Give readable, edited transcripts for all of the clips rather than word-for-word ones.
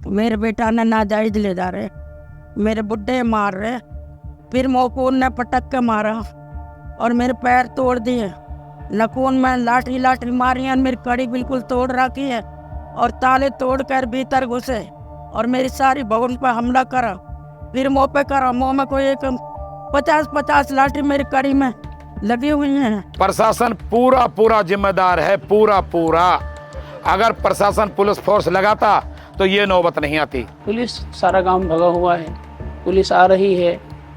मेरे बेटा ने नाजायज ले जा रहे, मेरे बुड्ढे मार रहे, फिर मोकून ने पटक के मारा और मेरे पैर तोड़ दिए। नकून में लाठी लाठी मारी है, मेरी कड़ी बिल्कुल तोड़ रखी है और ताले तोड़ कर भीतर घुसे और मेरी सारी भवन पर हमला करा। फिर मुँह पे करा, मुँह में कोई एक 50-50 लाठी मेरी कड़ी में लगी हुई हैं। प्रशासन पूरा पूरा जिम्मेदार है, पूरा। अगर प्रशासन पुलिस फोर्स लगाता तो ये नौबत नहीं आती। पुलिस सारा काम भगा हुआ है, पुलिस आ रही है,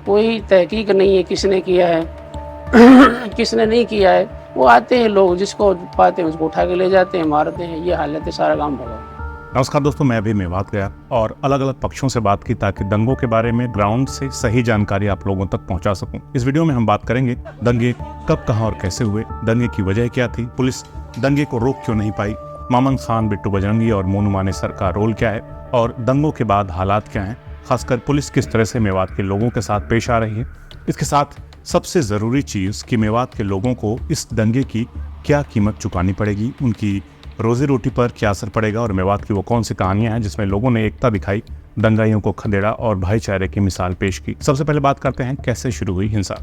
कोई तहकीक नहीं है किसने किया है किसने नहीं किया है। वो आते हैं लोग, जिसको पाते हैं उसको उठा के ले जाते हैं, मारते हैं। ये हालत है, सारा काम भगा। नमस्कार दोस्तों, मैं अभी मेवात गया और अलग अलग पक्षों से बात की ताकि दंगों के बारे में ग्राउंड से सही जानकारी आप लोगों तक पहुंचा सकूं। इस वीडियो में हम बात करेंगे दंगे कब, कहां और कैसे हुए, दंगे की वजह क्या थी, पुलिस दंगे को रोक क्यों नहीं पाई, मामन खान, बिट्टू बजरंगी और मोनू मानेसर का रोल क्या है और दंगों के बाद हालात क्या हैं, खासकर पुलिस किस तरह से मेवात के लोगों के साथ पेश आ रही है। इसके साथ सबसे ज़रूरी चीज़ कि मेवात के लोगों को इस दंगे की क्या कीमत चुकानी पड़ेगी, उनकी रोजी रोटी पर क्या असर पड़ेगा और मेवात की वो कौन सी कहानियां हैं जिसमें लोगों ने एकता दिखाई, दंगाइयों को खदेड़ा और भाईचारे की मिसाल पेश की। सबसे पहले बात करते हैं कैसे शुरू हुई हिंसा।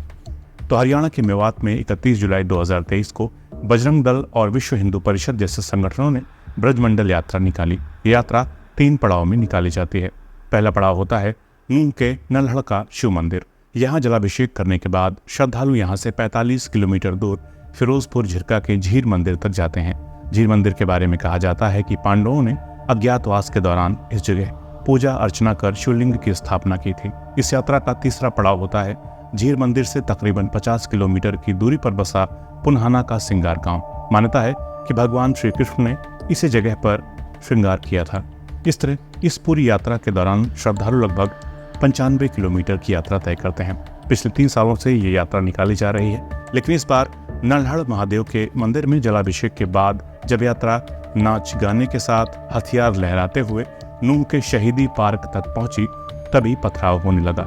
तो हरियाणा के मेवात में 31 जुलाई 2023 को बजरंग दल और विश्व हिंदू परिषद जैसे संगठनों ने ब्रजमंडल यात्रा निकाली। ये यात्रा 3 पड़ाव में निकाली जाती है। पहला पड़ाव होता है नूंह के नल्हड़ का शिव मंदिर। यहाँ जलाभिषेक करने के बाद श्रद्धालु यहाँ से 45 किलोमीटर दूर फिरोजपुर झिरका के झीर मंदिर तक जाते हैं। झीर मंदिर के बारे में कहा जाता है कि पांडवों ने अज्ञातवास के दौरान इस जगह पूजा अर्चना कर शिवलिंग की स्थापना की थी। इस यात्रा का तीसरा पड़ाव होता है झीर मंदिर से तकरीबन 50 किलोमीटर की दूरी पर बसा पुन्हाना का सिंगार गांव। मान्यता है कि भगवान श्री कृष्ण ने इसी जगह पर श्रृंगार किया था। इस तरह इस पूरी यात्रा के दौरान श्रद्धालु लगभग 95 किलोमीटर की यात्रा तय करते हैं। पिछले 3 सालों से ये यात्रा निकाली जा रही है, लेकिन इस बार नल्हड़ महादेव के मंदिर में जलाभिषेक के बाद जब यात्रा नाच गाने के साथ हथियार लहराते हुए नूंह के शहीदी पार्क तक पहुंची, तभी पथराव होने लगा।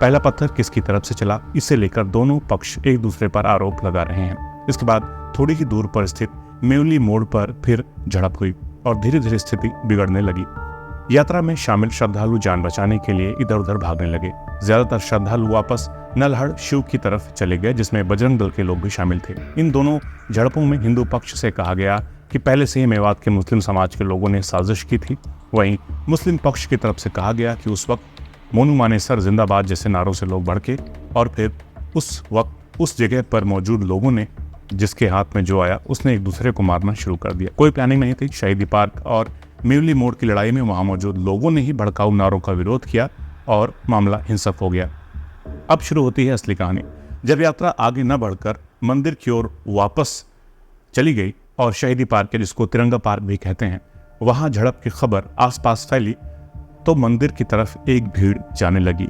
पहला पत्थर किसकी तरफ से चला, इसे लेकर दोनों पक्ष एक दूसरे पर आरोप लगा रहे हैं। इसके बाद थोड़ी ही दूर पर स्थित मेवली मोड़ पर फिर झड़प हुई और धीरे धीरे स्थिति बिगड़ने लगी। यात्रा में शामिल श्रद्धालु जान बचाने के लिए इधर उधर भागने लगे। ज्यादातर श्रद्धालु वापस नल्हड़ शिव की तरफ चले गए, जिसमें बजरंग दल के लोग भी शामिल थे। इन दोनों झड़पों में हिंदू पक्ष से कहा गया कि पहले से ही मेवात के मुस्लिम समाज के लोगों ने साजिश की थी। वहीं मुस्लिम पक्ष की तरफ से कहा गया कि उस वक्त मोनू मानेसर जिंदाबाद जैसे नारों से लोग भड़के और फिर उस वक्त उस जगह पर मौजूद लोगों ने, जिसके हाथ में जो आया उसने एक दूसरे को मारना शुरू कर दिया। कोई प्लानिंग नहीं थी। शहीदी पार्क और मेवली मोड़ की लड़ाई में वहां मौजूद लोगों ने ही भड़काऊ नारों का विरोध किया और मामला हिंसक हो गया। अब शुरू होती है असली कहानी। जब यात्रा आगे न बढ़कर मंदिर की ओर वापस चली गई और शहीदी पार्क, जिसको तिरंगा पार्क भी कहते हैं, वहां झड़प की खबर आसपास फैली तो मंदिर की तरफ एक भीड़ जाने लगी।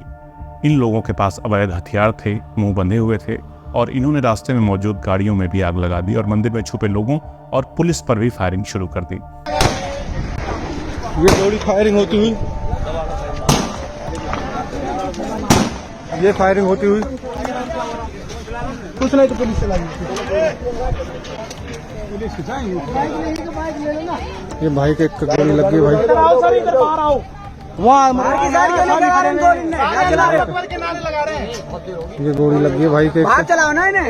इन लोगों के पास अवैध हथियार थे, मुंह बंधे हुए थे और इन्होंने रास्ते में मौजूद गाड़ियों में भी आग लगा दी और मंदिर में छुपे लोगों और पुलिस पर भी फायरिंग शुरू कर दी। ये थोड़ी फायरिंग होती हुई, ये फायरिंग होती हुई, कुछ नहीं तो पुलिस चलाई। ये भाई के गोली लग गई। भाई ये गोली लग गई भाई के, चलाओ ना इन्हें।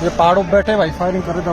ये पहाड़ों पे बैठे भाई फायरिंग कर रहे थे।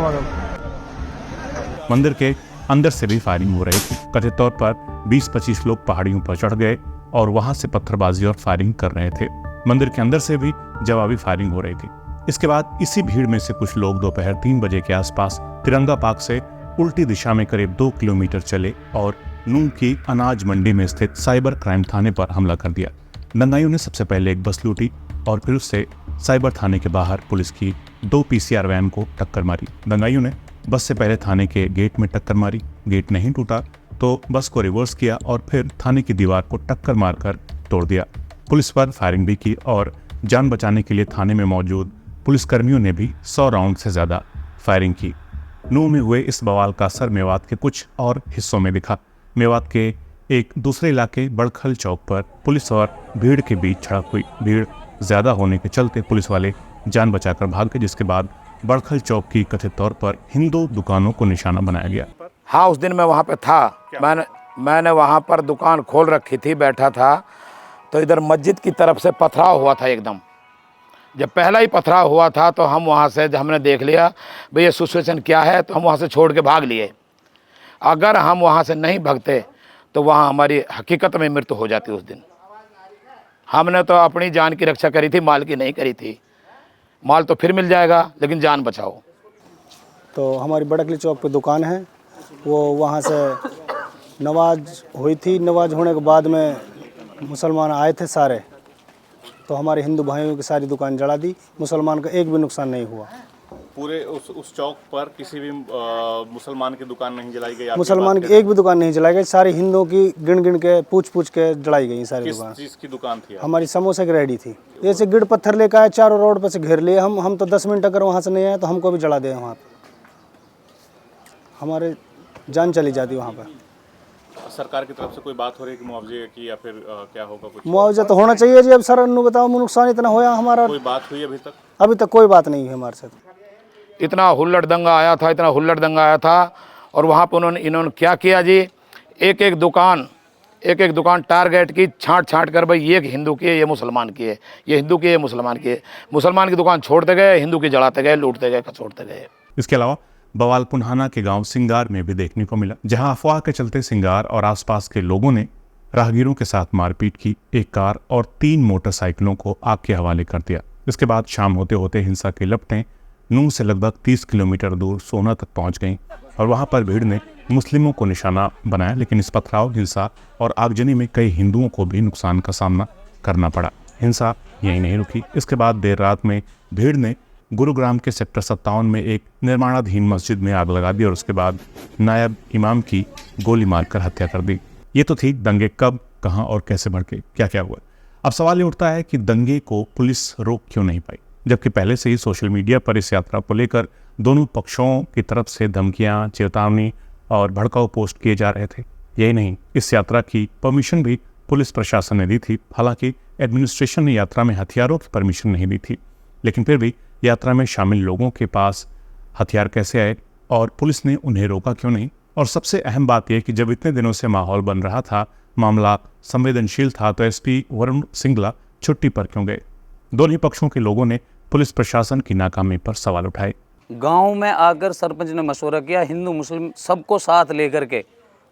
मंदिर के अंदर से भी फायरिंग हो रही थी। कथित तौर पर 20-25 लोग पहाड़ियों पर चढ़ गए और वहां से पत्थरबाजी और फायरिंग कर रहे थे। मंदिर के अंदर से भी जवाबी फायरिंग हो रही थी। इसके बाद इसी भीड़ में से कुछ लोग दोपहर 3 बजे के आसपास तिरंगा पार्क से उल्टी दिशा में करीब 2 किलोमीटर चले और नूंह की अनाज मंडी में स्थित साइबर क्राइम थाने पर हमला कर दिया। दंगाइयों ने सबसे पहले एक बस लूटी और फिर उससे साइबर थाने के बाहर पुलिस की 2 PCR वैन को टक्कर मारी। दंगाइयों ने बस से पहले थाने के गेट में टक्कर मारी। गेट नहीं टूटा तो बस को रिवर्स किया और फिर थाने की दीवार को टक्कर मारकर तोड़ दिया। पुलिस पर फायरिंग भी की और जान बचाने के लिए थाने में मौजूद पुलिसकर्मियों ने भी 100 राउंड से ज्यादा फायरिंग की। नूंह में हुए इस बवाल का असर मेवात के कुछ और हिस्सों में दिखा। मेवात के एक दूसरे इलाके बड़खल चौक पर पुलिस और भीड़ के बीच झड़प हुई। भीड़ ज्यादा होने के चलते पुलिस वाले जान बचाकर भाग गए, जिसके बाद बड़खल चौक की कथित तौर पर हिंदू दुकानों को निशाना बनाया गया। हाँ, उस दिन मैं वहाँ पे था। मैंने वहाँ पर दुकान खोल रखी थी, बैठा था, तो इधर मस्जिद की तरफ से पथराव हुआ था एकदम। जब पहला ही पथराव हुआ था तो हम वहाँ से हमने देख लिया भाई ये सिचुएशन क्या है, तो हम वहाँ से छोड़ के भाग लिए। अगर हम वहाँ से नहीं भागते तो वहाँ हमारी हकीकत में मृत्यु हो जाती उस दिन। हमने तो अपनी जान की रक्षा करी थी, माल की नहीं करी थी। माल तो फिर मिल जाएगा लेकिन जान बचाओ। तो हमारी बड़कली चौक पे दुकान है, वो वहाँ से नमाज हुई थी। नमाज होने के बाद में मुसलमान आए थे सारे, तो हमारे हिंदू भाइयों की सारी दुकान जला दी। मुसलमान का एक भी नुकसान नहीं हुआ। पूरे उस चौक पर किसी भी मुसलमान की दुकान नहीं जलाई गई? मुसलमान की एक भी दुकान नहीं जलाई गई। सारी हिंदुओं की गिन गिन के पूछ के जलाई गई सारी दुकान। किस चीज़ की दुकान थी? हमारी समोसे की रेडी थी। जैसे गिड़ पत्थर लेकर आए, चारों रोड पर से घेर लिए हम तो 10 मिनट अगर वहाँ से नहीं आए तो हमको भी जला दे। वहाँ पर हमारे जान चली जाती वहाँ पर। सरकार की तरफ से कोई बात हो रही है कि मुआवजे की, या फिर क्या होगा कुछ? मुआवजा तो होना चाहिए जी। अब सर नु बताओ, नुकसान इतना होया हमारा। कोई बात हुई अभी तक? अभी तक कोई बात नहीं है हमारे साथ। इतना हुल्लड़ दंगा आया था, इतना हुल्लड़ दंगा आया था। और वहाँ पर इन्होंने क्या किया जी, एक एक दुकान टारगेट की, छांट कर भाई ये हिंदू की है, ये मुसलमान की है, ये हिंदू की है, ये मुसलमान की है। मुसलमान की दुकान छोड़ते गए, हिंदू की जलाते गए, लूटते गए, छोड़ते गए। इसके अलावा बवाल पुन्हाना के गांव सिंगार में भी देखने को मिला, जहां अफवाह के चलते सिंगार और आसपास के लोगों ने राहगीरों के साथ मारपीट की, एक कार और 3 मोटरसाइकिलों को आग के हवाले कर दिया। इसके बाद शाम होते होते हिंसा की लपटें नूंह से लगभग 30 किलोमीटर दूर सोना तक पहुंच गईं और वहां पर भीड़ ने मुस्लिमों को निशाना बनाया। लेकिन इस पथराव, हिंसा और आगजनी में कई हिंदुओं को भी नुकसान का सामना करना पड़ा। हिंसा यहीं नहीं रुकी। इसके बाद देर रात में भीड़ ने गुरुग्राम के सेक्टर 57 में एक निर्माणाधीन मस्जिद में आग लगा दी और उसके बाद नायब इमाम की गोली मारकर हत्या कर दी। ये तो थी दंगे कब, कहां और कैसे भड़के, क्या क्या हुआ। अब सवाल ये उठता है कि दंगे को पुलिस रोक क्यों नहीं पाई, जबकि पहले से ही सोशल मीडिया पर इस यात्रा को लेकर दोनों पक्षों की तरफ से धमकियां, चेतावनी और भड़काऊ पोस्ट किए जा रहे थे। यही नहीं, इस यात्रा की परमिशन भी पुलिस प्रशासन ने दी थी। हालांकि एडमिनिस्ट्रेशन ने यात्रा में हथियारों की परमिशन नहीं दी थी, लेकिन फिर भी यात्रा में शामिल लोगों के पास हथियार कैसे आए और पुलिस ने उन्हें रोका क्यों नहीं। और सबसे अहम बात यह कि जब इतने दिनों से माहौल बन रहा था, मामला संवेदनशील था, तो एसपी वरुण सिंगला छुट्टी पर क्यों गए? दोनों पक्षों के लोगों ने पुलिस प्रशासन की नाकामी पर सवाल उठाए। गांव में आकर सरपंच ने मशवरा किया, हिंदू मुस्लिम सबको साथ लेकर के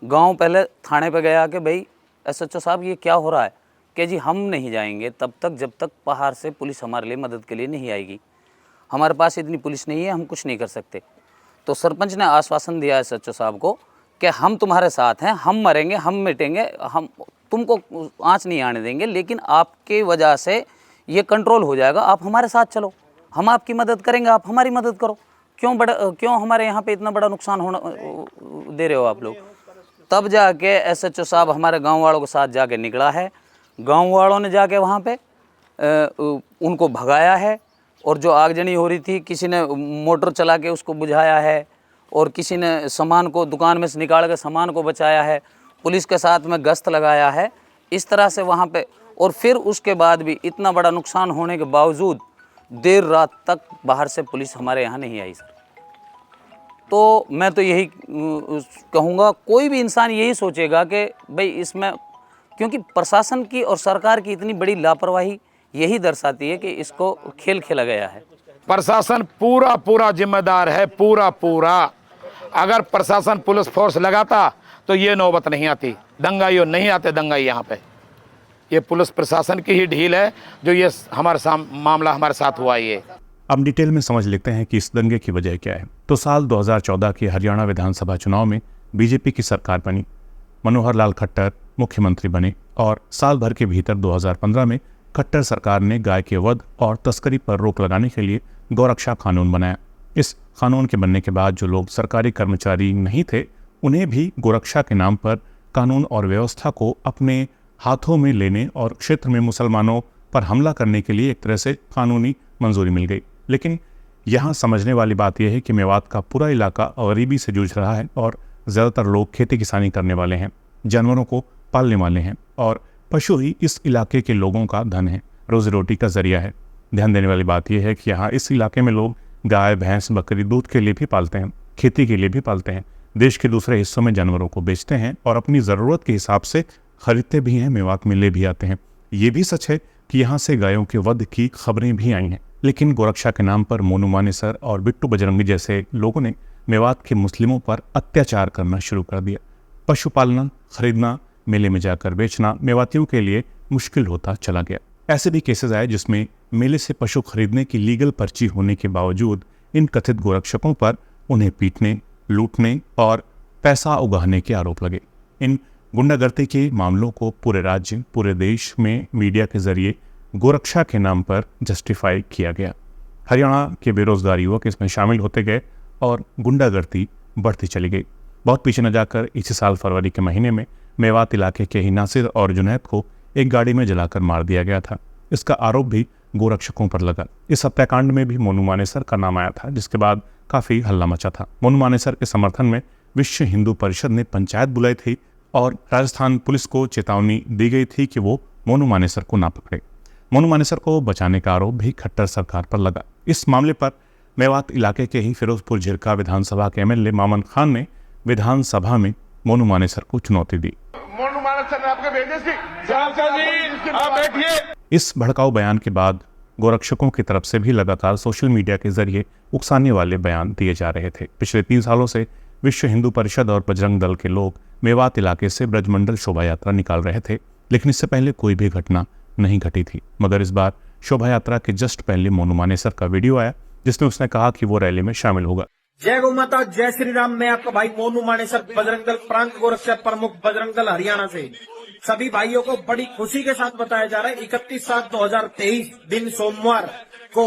गांव पहले थाने पे गया कि भाई एसएचओ साहब ये क्या हो रहा है, कि जी हम नहीं जाएंगे तब तक जब तक बाहर से पुलिस हमारे लिए मदद के लिए नहीं आएगी। हमारे पास इतनी पुलिस नहीं है, हम कुछ नहीं कर सकते। तो सरपंच ने आश्वासन दिया एसएचओ साहब को कि हम तुम्हारे साथ हैं, हम मरेंगे, हम मिटेंगे, हम तुमको आँच नहीं आने देंगे, लेकिन आपके वजह से ये कंट्रोल हो जाएगा, आप हमारे साथ चलो, हम आपकी मदद करेंगे, आप हमारी मदद करो। क्यों हमारे यहाँ पे इतना बड़ा नुकसान होना दे रहे हो आप लोग? तब जाके एसएचओ साहब हमारे गांव वालों के साथ जाके निकला है। गांव वालों ने जाके वहाँ पे उनको भगाया है और जो आगजनी हो रही थी, किसी ने मोटर चला के उसको बुझाया है और किसी ने सामान को दुकान में से निकाल के सामान को बचाया है, पुलिस के साथ में गश्त लगाया है। इस तरह से वहाँ पे, और फिर उसके बाद भी इतना बड़ा नुकसान होने के बावजूद देर रात तक बाहर से पुलिस हमारे यहाँ नहीं आई सर। तो मैं तो यही कहूँगा, कोई भी इंसान यही सोचेगा कि भाई इसमें, क्योंकि प्रशासन की और सरकार की इतनी बड़ी लापरवाही यही दर्शाती है कि इसको खेल खेला गया है। प्रशासन पूरा जिम्मेदार है, पूरा। अगर प्रशासन पुलिस फोर्स लगाता तो ये नौबत नहीं आती, दंगाइयों नहीं आते दंगाई यहाँ पे। ये पुलिस प्रशासन की ही ढील है जो ये मामला हमारे साथ हुआ। ये अब डिटेल में समझ लेते हैं कि इस दंगे की वजह क्या है। तो साल 2014 के हरियाणा विधानसभा चुनाव में बीजेपी की सरकार बनी, मनोहर लाल खट्टर मुख्यमंत्री बने और साल भर के भीतर 2015 में खट्टर सरकार ने गाय के वध और तस्करी पर रोक लगाने के लिए गौरक्षा कानून बनाया। इस कानून के बनने के बाद जो लोग सरकारी कर्मचारी नहीं थे, उन्हें भी गोरक्षा के नाम पर कानून और व्यवस्था को अपने हाथों में लेने और क्षेत्र में मुसलमानों पर हमला करने के लिए एक तरह से कानूनी मंजूरी मिल गई। लेकिन यहाँ समझने वाली बात यह है कि मेवात का पूरा इलाका गरीबी से जूझ रहा है और ज़्यादातर लोग खेती किसानी करने वाले हैं, जानवरों को पालने वाले हैं और पशु ही इस इलाके के लोगों का धन है, रोजी रोटी का जरिया है। ध्यान देने वाली बात यह है कि यहाँ इस इलाके में लोग गाय, भैंस, बकरी दूध के लिए भी पालते हैं, खेती के लिए भी पालते हैं, देश के दूसरे हिस्सों में जानवरों को बेचते हैं और अपनी ज़रूरत के हिसाब से खरीदते भी हैं। मेवात में ले भी आते हैं। ये भी सच है कि यहाँ से गायों के वध की खबरें भी आई हैं, लेकिन गोरक्षा के नाम पर मोनू मानेसर और बिट्टू बजरंगी जैसे लोगों ने मेवात के मुस्लिमों पर अत्याचार करना शुरू कर दिया। पशु पालना, खरीदना, मेले में जाकर बेचना मेवातियों के लिए मुश्किल होता चला गया। ऐसे भी केसेस आए जिसमें मेले से पशु खरीदने की लीगल पर्ची होने के बावजूद इन कथित गोरक्षकों पर उन्हें पीटने, लूटने और पैसा उगाहने के आरोप लगे। इन गुंडागर्दी के मामलों को पूरे राज्य, पूरे देश में मीडिया के जरिए गोरक्षा के नाम पर जस्टिफाई किया गया। हरियाणा के बेरोजगार युवक इसमें शामिल होते गए और गुंडागर्दी बढ़ती चली गई। बहुत पीछे न जाकर इसी साल फरवरी के महीने में मेवात इलाके के ही नासिर और जुनैद को एक गाड़ी में जलाकर मार दिया गया था। इसका आरोप भी गोरक्षकों पर लगा। इस हत्याकांड में भी मोनू मानेसर का नाम आया था, जिसके बाद काफ़ी हल्ला मचा था। मोनू मानेसर के समर्थन में विश्व हिंदू परिषद ने पंचायत बुलाई थी और राजस्थान पुलिस को चेतावनी दी गई थी कि वो मोनू मानेसर को ना पकड़े। मोनू मानेसर को बचाने का आरोप भी खट्टर सरकार पर लगा। इस मामले पर मेवात इलाके के ही फिरोजपुर झिरका विधानसभा के एमएलए मामन खान ने विधानसभा में मोनू मानेसर को चुनौती दी। मोनू मानेसर ने आपके भेजे थी, आप बैठिए। इस भड़काऊ बयान के बाद गोरक्षकों की तरफ से भी लगातार सोशल मीडिया के जरिए उकसाने वाले बयान दिए जा रहे थे। पिछले 3 सालों से विश्व हिंदू परिषद और बजरंग दल के लोग मेवात इलाके से ब्रजमंडल शोभा यात्रा निकाल रहे थे, लेकिन इससे पहले कोई भी घटना नहीं घटी थी। मगर इस बार शोभा यात्रा के जस्ट पहले मोनू मानेसर का वीडियो आया, जिसमें उसने कहा कि वो रैली में शामिल होगा। जय गौ माता, जय श्री राम। मैं आपका भाई मोनू मानेसर, बजरंग दल प्रांत गोरक्षक प्रमुख, बजरंग दल हरियाणा से सभी भाइयों को बड़ी खुशी के साथ बताया जा रहा है 31/7/2023 दिन सोमवार को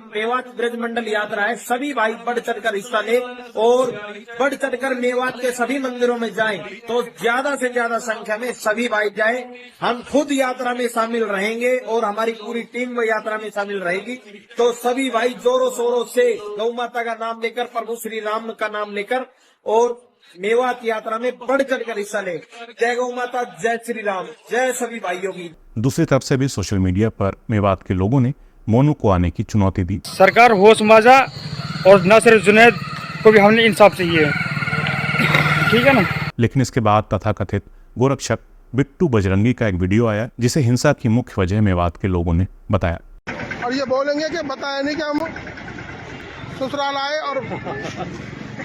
मेवात ब्रजमंडल यात्रा है। सभी भाई बढ़ चढ़कर हिस्सा ले और बढ़ चढ़कर मेवात के सभी मंदिरों में जाएं, तो ज्यादा से ज्यादा संख्या में सभी भाई जाएं। हम खुद यात्रा में शामिल रहेंगे और हमारी पूरी टीम वो यात्रा में शामिल रहेगी। तो सभी भाई जोरों शोरों से गौ माता का नाम लेकर, प्रभु श्री राम का नाम लेकर और मेवात यात्रा में बढ़ चढ़कर हिस्सा ले। जय गौ माता, जय श्री राम, जय सभी भाइयों की। दूसरी तरफ से भी सोशल मीडिया पर मेवात के लोगों ने मोनू को आने की चुनौती दी। सरकार होश माजा और नासिर जुनैद को भी हमने इंसाफ चाहिए, ठीक है ना। लेकिन इसके बाद तथाकथित गोरक्षक बिट्टू बजरंगी का एक वीडियो आया, जिसे हिंसा की मुख्य वजह मेवात के लोगों ने बताया। और ये बोलेंगे कि बताया नहीं कि हम ससुराल आए और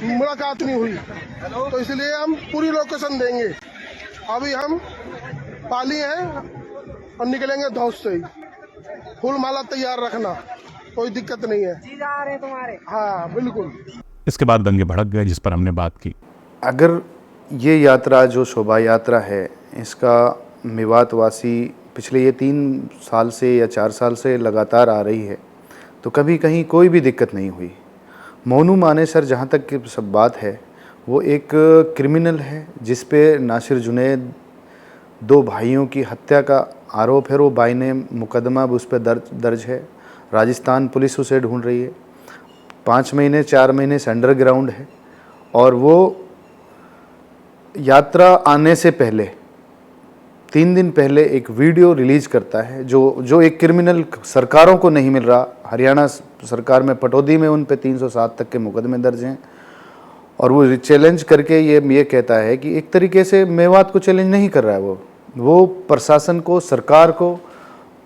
मुलाकात नहीं हुई, तो इसलिए हम पूरी लोकेशन देंगे। अभी हम पाली हैं और निकलेंगे धौस से ही। फूल माला तैयार रखना, कोई दिक्कत नहीं है। आ रहे तुम्हारे? हाँ बिल्कुल। इसके बाद दंगे भड़क गए, जिस पर हमने बात की। अगर ये यात्रा जो शोभा यात्रा है, इसका मेवात वासी पिछले ये 3 साल से या 4 साल से लगातार आ रही है, तो कभी कहीं कोई भी दिक्कत नहीं हुई। मोनू मानेसर जहाँ तक की सब बात है, वो एक क्रिमिनल है जिस पे नासिर जुनैद 2 भाइयों की हत्या का आरोप है। वो भाई ने मुकदमा उस पर दर्ज है। राजस्थान पुलिस उसे ढूंढ रही है। 5 महीने 4 महीने से अंडरग्राउंड है और वो यात्रा आने से पहले 3 दिन पहले एक वीडियो रिलीज करता है जो एक क्रिमिनल सरकारों को नहीं मिल रहा। हरियाणा सरकार में पटौदी में उन पे 307 तक के मुकदमे दर्ज हैं और वो चैलेंज करके ये कहता है कि एक तरीके से मेवात को चैलेंज नहीं कर रहा है, वो प्रशासन को, सरकार को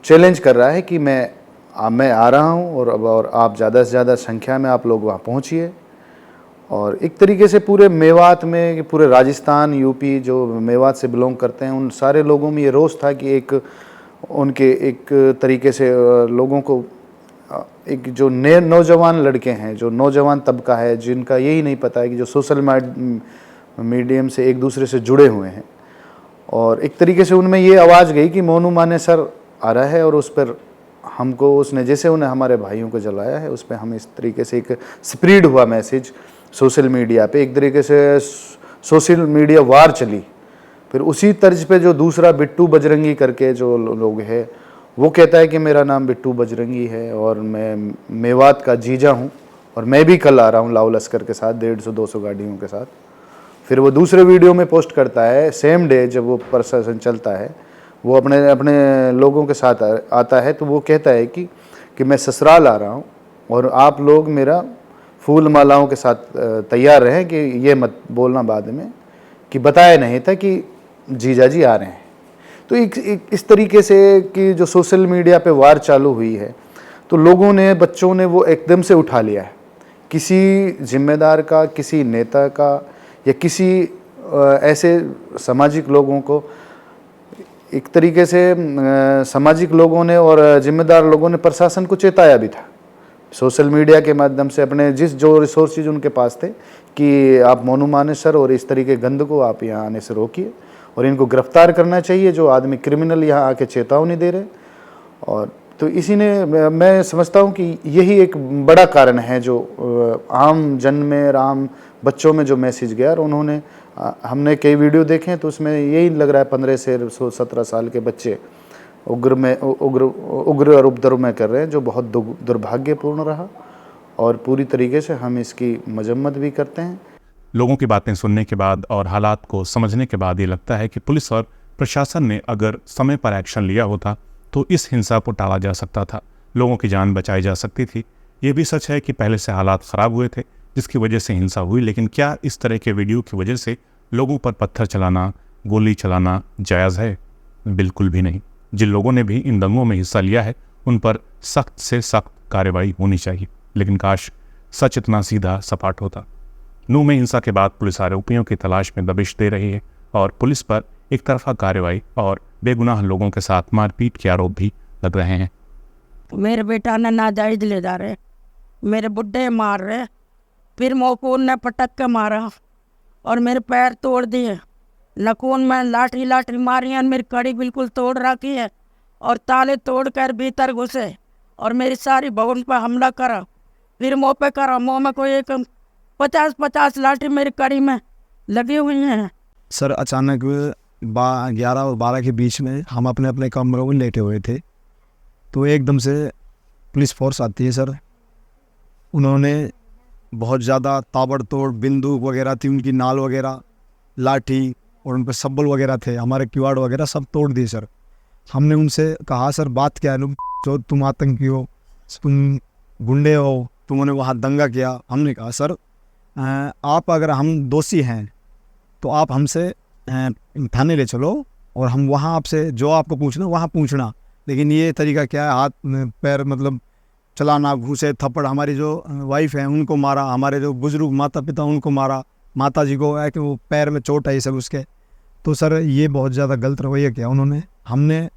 चैलेंज कर रहा है कि मैं आ रहा हूँ और आप ज़्यादा से ज़्यादा संख्या में आप लोग वहाँ पहुँचिए। और एक तरीके से पूरे मेवात में, पूरे राजस्थान, यूपी जो मेवात से बिलोंग करते हैं, उन सारे लोगों में ये रोष था कि उनके एक तरीके से लोगों को, एक जो नौजवान लड़के हैं, जो नौजवान तबका है, जिनका यही नहीं पता है कि जो सोशल मीडियम से एक दूसरे से जुड़े हुए हैं, और एक तरीके से उनमें ये आवाज़ गई कि मोनू मानेसर आ रहा है और उस पर हमको, उसने जैसे उन्हें हमारे भाइयों को जलाया है, उस पर हम इस तरीके से एक स्प्रेड हुआ मैसेज सोशल मीडिया पे, एक तरीके से सोशल मीडिया वार चली। फिर उसी तर्ज पे जो दूसरा बिट्टू बजरंगी करके जो लोग हैं, वो कहता है कि मेरा नाम बिट्टू बजरंगी है और मैं मेवात का जीजा हूँ और मैं भी कल आ रहा हूँ लाव लश्कर के साथ 150-200 गाड़ियों के साथ। फिर वो दूसरे वीडियो में पोस्ट करता है, सेम डे जब वो प्रशासन चलता है, वो अपने लोगों के साथ आता है, तो वो कहता है कि मैं ससुराल आ रहा हूँ और आप लोग मेरा फूल मालाओं के साथ तैयार रहे कि ये मत बोलना बाद में कि बताया नहीं था कि जीजा जी आ रहे हैं। तो एक इस तरीके से कि जो सोशल मीडिया पे वार चालू हुई है तो लोगों ने, बच्चों ने वो एकदम से उठा लिया है। किसी जिम्मेदार का, किसी नेता का या किसी ऐसे सामाजिक लोगों को, एक तरीके से सामाजिक लोगों ने और जिम्मेदार लोगों ने प्रशासन को चेताया भी था सोशल मीडिया के माध्यम से, अपने जो रिसोर्सेज उनके पास थे कि आप मोनू मानेसर और इस तरीके गंद को आप यहाँ आने से रोकिए और इनको गिरफ्तार करना चाहिए जो आदमी क्रिमिनल यहाँ आके चेतावनी दे रहे। और तो इसी ने, मैं समझता हूँ कि यही एक बड़ा कारण है जो आम जन में, आम बच्चों में जो मैसेज गया। और उन्होंने, हमने कई वीडियो देखे हैं तो उसमें यही लग रहा है 15 से 17 साल के बच्चे उग्र और उपद्रव में कर रहे हैं, जो बहुत दुर्भाग्यपूर्ण रहा और पूरी तरीके से हम इसकी मजम्मत भी करते हैं। लोगों की बातें सुनने के बाद और हालात को समझने के बाद ये लगता है कि पुलिस और प्रशासन ने अगर समय पर एक्शन लिया होता तो इस हिंसा को टाला जा सकता था, लोगों की जान बचाई जा सकती थी। ये भी सच है कि पहले से हालात ख़राब हुए थे जिसकी वजह से हिंसा हुई, लेकिन क्या इस तरह के वीडियो की वजह से लोगों पर पत्थर चलाना, गोली चलाना जायज़ है? बिल्कुल भी नहीं। जिन लोगों ने भी इन दंगों में हिस्सा लिया है उन पर सख्त से सख्त कार्रवाई होनी चाहिए, लेकिन काश सच इतना सीधा सपाट होता। नूह में हिंसा के बाद पुलिस आरोपियों की तलाश में दबिश दे रही है और पुलिस पर एक तरफा कार्रवाई और बेगुनाह लोगों के साथ मारपीट के आरोप भी लग रहे हैं। मेरे बेटा ने नाजायज ले जा रहे, मेरे बुड्ढे मार रहे, फिर मोकून ने पटक के मारा और मेरे पैर तोड़ दिए, नखून में लाठी लाठी मारी है, मेरी कड़ी बिल्कुल तोड़ रखी है और ताले तोड़ कर भीतर घुसे और मेरी सारी भवन पर हमला करा, फिर मुँह पे करा। मुँह में कोई एक 50-50 लाठी मेरी कड़ी में लगी हुई हैं। सर अचानक 11 और 12 के बीच में हम अपने अपने कमरों में लेटे हुए थे तो एकदम से पुलिस फोर्स आती है सर। उन्होंने बहुत ज़्यादा ताबड़तोड़ बंदूक वगैरह थी, उनकी नाल वगैरह, लाठी और उन पर सब्बल वगैरह थे, हमारे किवाड़ वगैरह सब तोड़ दिए सर। हमने उनसे कहा सर बात क्या है, जो तुम आतंकी हो, तुम गुंडे हो, तुमने वहाँ दंगा किया। हमने कहा सर आप अगर हम दोषी हैं तो आप हमसे थाने ले चलो और हम वहाँ आपसे जो आपको पूछना वहाँ पूछना, लेकिन ये तरीका क्या है, हाथ पैर मतलब चलाना, घूसे थप्पड़, हमारी जो वाइफ है उनको मारा, हमारे जो बुजुर्ग माता पिता उनको मारा, माता जी को है कि वो पैर में चोट आई सब उसके। तो सर ये बहुत ज़्यादा गलत रवैया किया उन्होंने। हमने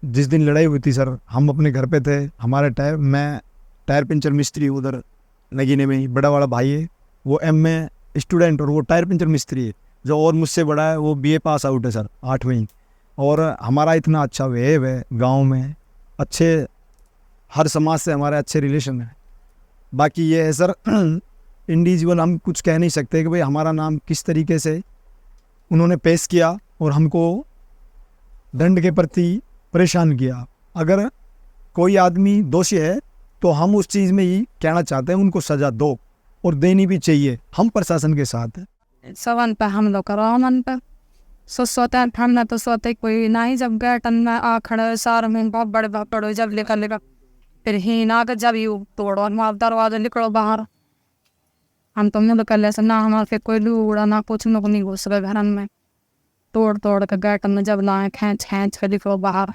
जिस दिन लड़ाई हुई थी सर, हम अपने घर पे थे, हमारे मैं टायर पंचर मिस्त्री उधर नगीने में ही, बड़ा वाला भाई है वो MA स्टूडेंट और वो टायर पंचर मिस्त्री है, जो और मुझसे बड़ा है वो BA पास आउट है सर 8वीं। और हमारा इतना अच्छा वेव है गांव में, अच्छे हर समाज से हमारे अच्छे रिलेशन है। बाकी ये है सर इंडिविजुअल हम कुछ कह नहीं सकते कि भाई हमारा नाम किस तरीके से उन्होंने पेश किया और हमको दंड के प्रति परेशान किया। अगर कोई आदमी दोषी है तो हम उस चीज़ में ही कहना चाहते हैं उनको सज़ा दो और देनी भी चाहिए, हम प्रशासन के साथ हैं। सवन पे हम लोग करो मन पे सोते हैं ठंड तो सोते कोई नहीं, जब गए टन में आ खड़े सार में बहुत बड़े पड़ो, जब लेकर फिर ही ना कर जब यू तोड़ो हमारा दरवाजा निकलो बाहर। हम तो मिल कर ले ना हमारे कोई लूड़ा ना कुछ लोग नहीं घुस गए घर में, तोड़ के गए में जब लाए खींच कर निकलो बाहर।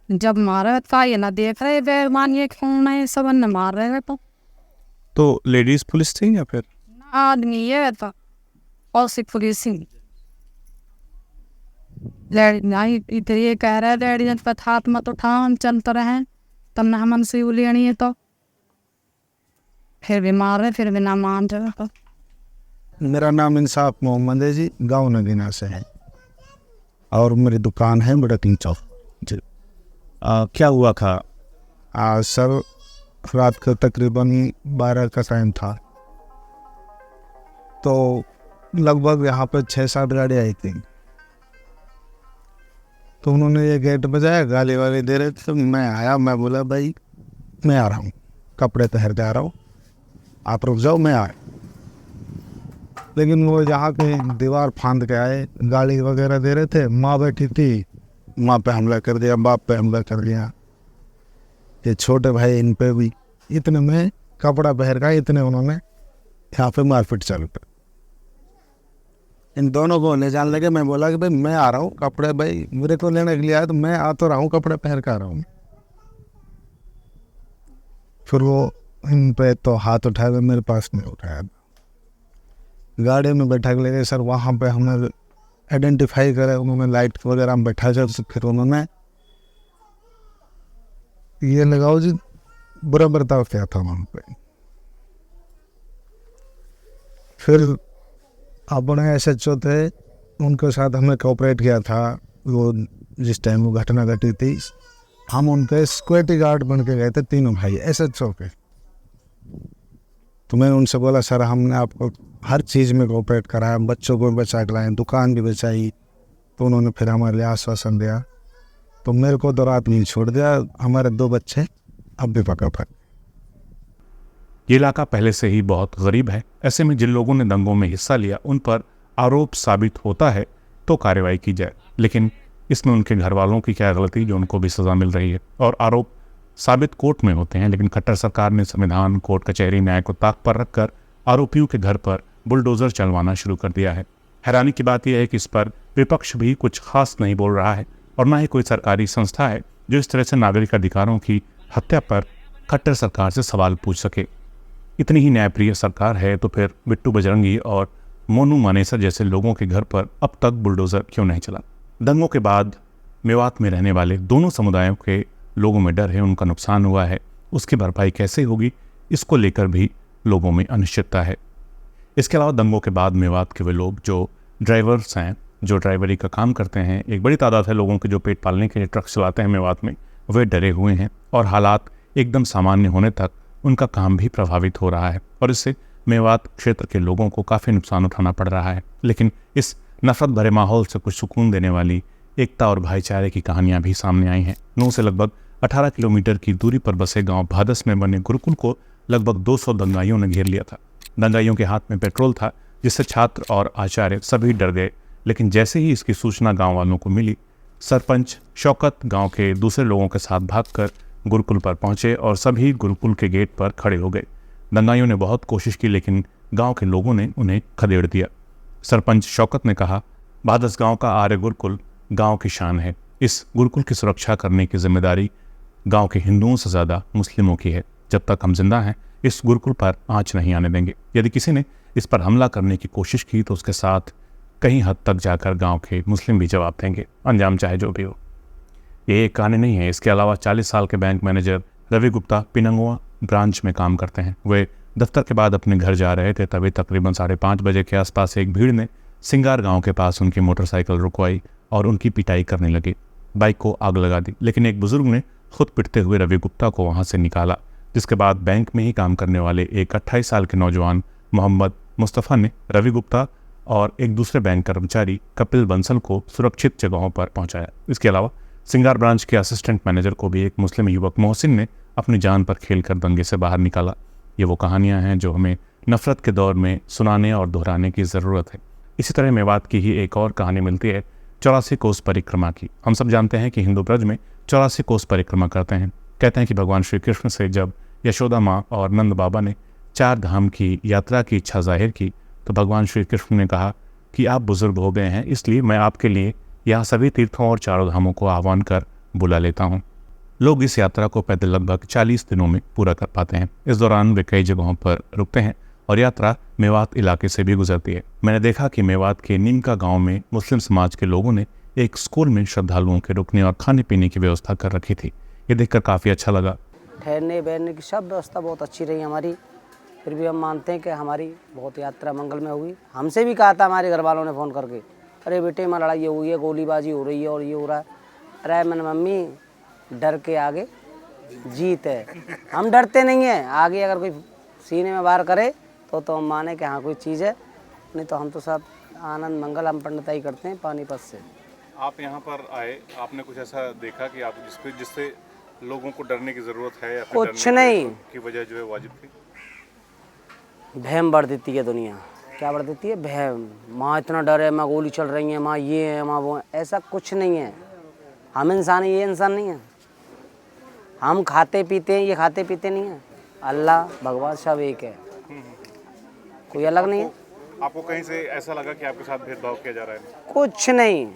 जब मारे तो ये ना देख रहे वे मानिए नहीं सब ने मार रहे तो लेडीज पुलिस थी या फिर आदमी ये था और सिर्फ पुलिस ही नहीं। इधर ये कह रहे लेडीज पर हाथ मत उठा, हम चलते रहे तब न हम से लेनी है तो फिर भी मार रहे, फिर भी ना मान रहे। मेरा नाम इंसाफ मोहम्मद है जी, गाँव नगीना से है और मेरी दुकान है बड़कली चौक जी। क्या हुआ था? सर रात को तकरीबन 12 का टाइम था तो लगभग यहाँ पर 6-7 गाड़ी आई थी। तो उन्होंने ये गेट बजाया, गाली वाली दे रहे थे, तो मैं आया, मैं बोला भाई मैं आ रहा हूँ, कपड़े तहर के आ रहा हूँ, आप रुक जाओ, मैं आया। लेकिन वो यहाँ के दीवार फांद के आए, गाली वगैरह दे रहे थे। माँ बैठी थी, माँ पे हमला कर दिया, बाप पे हमला कर दिया, ये छोटे भाई इन पे भी इतने में कपड़ा पहन का इतने उन्होंने यहाँ पे मारपीट चालू कर। इन दोनों को ले जाने लगे। मैं बोला कि भाई मैं आ रहा हूँ, कपड़े भाई मेरे को लेने के लिए आया तो मैं आ तो रहा हूँ, कपड़े पहन कर आ रहा हूँ। फिर वो इन पे तो हाथ उठाए, मेरे पास नहीं उठाया। गाड़ी में बैठा के ले गए सर। वहाँ पे हमने आइडेंटिफाई करे, उन्होंने लाइट वगैरह में बैठा जाए। तो फिर उन्होंने ये लगाओ जी बुरा बर्ताव किया था वहाँ पे। फिर अपने SHO थे, उनके साथ हमने कोऑपरेट किया था। वो जिस टाइम वो घटना घटी थी, हम उनके सिक्योरिटी गार्ड बन के गए थे, तीनों भाई SHO के। तो मैंने उनसे बोला सर हमने आपको हर चीज़ में कोऑपरेट कराया, बच्चों को बचा के लाए, दुकान भी बचाई। तो उन्होंने फिर हमारे लिए आश्वासन दिया। तो मेरे को तो रात नहीं छोड़ दिया। हमारे 2 बच्चे अब भी पकड़ पाए। ये इलाका पहले से ही बहुत गरीब है। ऐसे में जिन लोगों ने दंगों में हिस्सा लिया उन पर आरोप साबित होता है तो कार्रवाई की जाए, लेकिन इसमें उनके घर वालों की क्या गलती जो उनको भी सज़ा मिल रही है। और आरोप साबित कोर्ट में होते हैं, लेकिन खट्टर सरकार ने संविधान, कोर्ट कचहरी, न्याय को ताक पर रखकर आरोपियों के घर पर बुलडोजर चलवाना शुरू कर दिया है। हैरानी की बात यह है कि इस पर विपक्ष भी कुछ खास नहीं बोल रहा है और ना ही कोई सरकारी संस्था है जो इस तरह से नागरिक अधिकारों की हत्या पर खट्टर सरकार से सवाल पूछ सके। इतनी ही न्यायप्रिय सरकार है तो फिर बिट्टू बजरंगी और मोनू मानेसर जैसे लोगों के घर पर अब तक बुलडोजर क्यों नहीं चला? दंगों के बाद मेवात में रहने वाले दोनों समुदायों के लोगों में डर है, उनका नुकसान हुआ है, उसकी भरपाई कैसे होगी इसको लेकर भी लोगों में अनिश्चितता है। इसके अलावा दंगों के बाद मेवात के वे लोग जो ड्राइवर्स हैं, जो ड्राइवरी का काम करते हैं, एक बड़ी तादाद है लोगों के जो पेट पालने के लिए ट्रक चलाते हैं मेवात में, वे डरे हुए हैं और हालात एकदम सामान्य होने तक उनका काम भी प्रभावित हो रहा है और इससे मेवात क्षेत्र के लोगों को काफ़ी नुकसान उठाना पड़ रहा है। लेकिन इस नफरत भरे माहौल से कुछ सुकून देने वाली एकता और भाईचारे की कहानियां भी सामने आई हैं। नूंह से लगभग 18 किलोमीटर की दूरी पर बसे गांव भादस में बने गुरुकुल को लगभग 200 दंगाइयों ने घेर लिया था। दंगाइयों के हाथ में पेट्रोल था जिससे छात्र और आचार्य सभी डर गए, लेकिन जैसे ही इसकी सूचना गाँव वालों को मिली, सरपंच शौकत गाँव के दूसरे लोगों के साथ भागकर गुरुकुल पर पहुंचे और सभी गुरुकुल के गेट पर खड़े हो गए। दंगाइयों ने बहुत कोशिश की लेकिन गांव के लोगों ने उन्हें खदेड़ दिया। सरपंच शौकत ने कहा, भादस गांव का आर्य गुरुकुल गांव की शान है। इस गुरुकुल की सुरक्षा करने की जिम्मेदारी गांव के हिंदुओं से ज़्यादा मुस्लिमों की है। जब तक हम जिंदा हैं इस गुरुकुल पर आंच नहीं आने देंगे। यदि किसी ने इस पर हमला करने की कोशिश की तो उसके साथ कहीं हद तक जाकर गाँव के मुस्लिम भी जवाब देंगे, अंजाम चाहे जो भी हो। ये एक कहानी नहीं है। इसके अलावा 40 साल के बैंक मैनेजर रवि गुप्ता पिनंगुआ ब्रांच में काम करते हैं। वे दफ्तर के बाद अपने घर जा रहे थे, तभी तकरीबन 5:30 बजे के आसपास एक भीड़ ने सिंगार गांव के पास उनकी मोटरसाइकिल रुकवाई और उनकी पिटाई करने लगी। बाइक को आग लगा दी, लेकिन एक बुजुर्ग ने खुद पिटते हुए रवि गुप्ता को वहां से निकाला, जिसके बाद बैंक में ही काम करने वाले एक 28 साल के नौजवान मोहम्मद मुस्तफ़ा ने रवि गुप्ता और एक दूसरे बैंक कर्मचारी कपिल बंसल को सुरक्षित जगहों पर पहुंचाया। इसके अलावा सिंगार ब्रांच के असिस्टेंट मैनेजर को भी एक मुस्लिम युवक मोहसिन ने अपनी जान पर खेलकर दंगे से बाहर निकाला। ये वो कहानियां हैं जो हमें नफरत के दौर में सुनाने और दोहराने की ज़रूरत है। इसी तरह मेवात की ही एक और कहानी मिलती है 84 कोस परिक्रमा की। हम सब जानते हैं कि हिंदू ब्रज में 84 कोस परिक्रमा करते हैं। कहते हैं कि भगवान श्री कृष्ण से जब यशोदा माँ और नंद बाबा ने 4 धाम की यात्रा की इच्छा जाहिर की तो भगवान श्री कृष्ण ने कहा कि आप बुजुर्ग हो गए हैं, इसलिए मैं आपके लिए यहाँ सभी तीर्थों और 4 धामों को आह्वान कर बुला लेता हूँ। लोग इस यात्रा को पैदल लगभग 40 दिनों में पूरा कर पाते हैं। इस दौरान वे कई जगहों पर रुकते हैं और यात्रा मेवात इलाके से भी गुजरती है। मैंने देखा कि मेवात के नीमका गांव में मुस्लिम समाज के लोगों ने एक स्कूल में श्रद्धालुओं के रुकने और खाने पीने की व्यवस्था कर रखी थी। ये देखकर काफ़ी अच्छा लगा। ठहरने बैठने की सब व्यवस्था बहुत अच्छी रही हमारी। फिर भी हम मानते हैं कि हमारी बहुत यात्रा मंगल में हुई। हमसे भी कहा था हमारे घर वालों ने फ़ोन करके, अरे बेटे माँ लड़ाई हुई है, गोलीबाजी हो रही है और ये हो रहा है। अरे मैंने मम्मी डर के आगे जीत है, हम डरते नहीं हैं। आगे अगर कोई सीने में वार करे तो हम माने कि हाँ कोई चीज़ है, नहीं तो हम तो सब आनंद मंगल हम पंडिताई करते हैं पानीपत से। आप यहाँ पर आए, आपने कुछ ऐसा देखा कि आप जिससे लोगों को डरने की ज़रूरत है या फिर कुछ नहीं की वजह जो है वाजिब थी? बहम बढ़ देती है दुनिया। क्या बढ़ देती है? बहम। माँ इतना डर है, माँ गोली चल रही है, माँ ये है, माँ वो है। ऐसा कुछ नहीं है। हम इंसान हैं, ये इंसान नहीं है। हम खाते पीते हैं, ये खाते पीते नहीं हैं। अल्लाह भगवान सब एक है, कोई अलग नहीं है। आपको कहीं से ऐसा लगा कि आपके साथ भेदभाव किया जा रहा है? कुछ नहीं।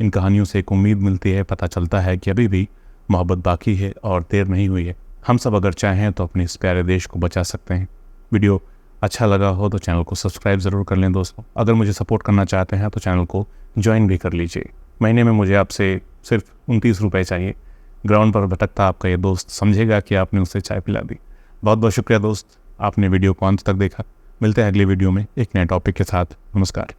इन कहानियों से एक उम्मीद मिलती है, पता चलता है कि अभी भी मोहब्बत बाकी है और देर नहीं हुई है। हम सब अगर चाहें तो अपने इस प्यारे देश को बचा सकते हैं। वीडियो अच्छा लगा हो तो चैनल को सब्सक्राइब ज़रूर कर लें दोस्तों। अगर मुझे सपोर्ट करना चाहते हैं तो चैनल को ज्वाइन भी कर लीजिए। महीने में मुझे आपसे सिर्फ 29 रुपये चाहिए। ग्राउंड पर भटकता आपका ये दोस्त समझेगा कि आपने उसे चाय पिला दी। बहुत बहुत शुक्रिया दोस्त, आपने वीडियो को अंत तक देखा। मिलते हैं अगले वीडियो में एक नए टॉपिक के साथ। नमस्कार।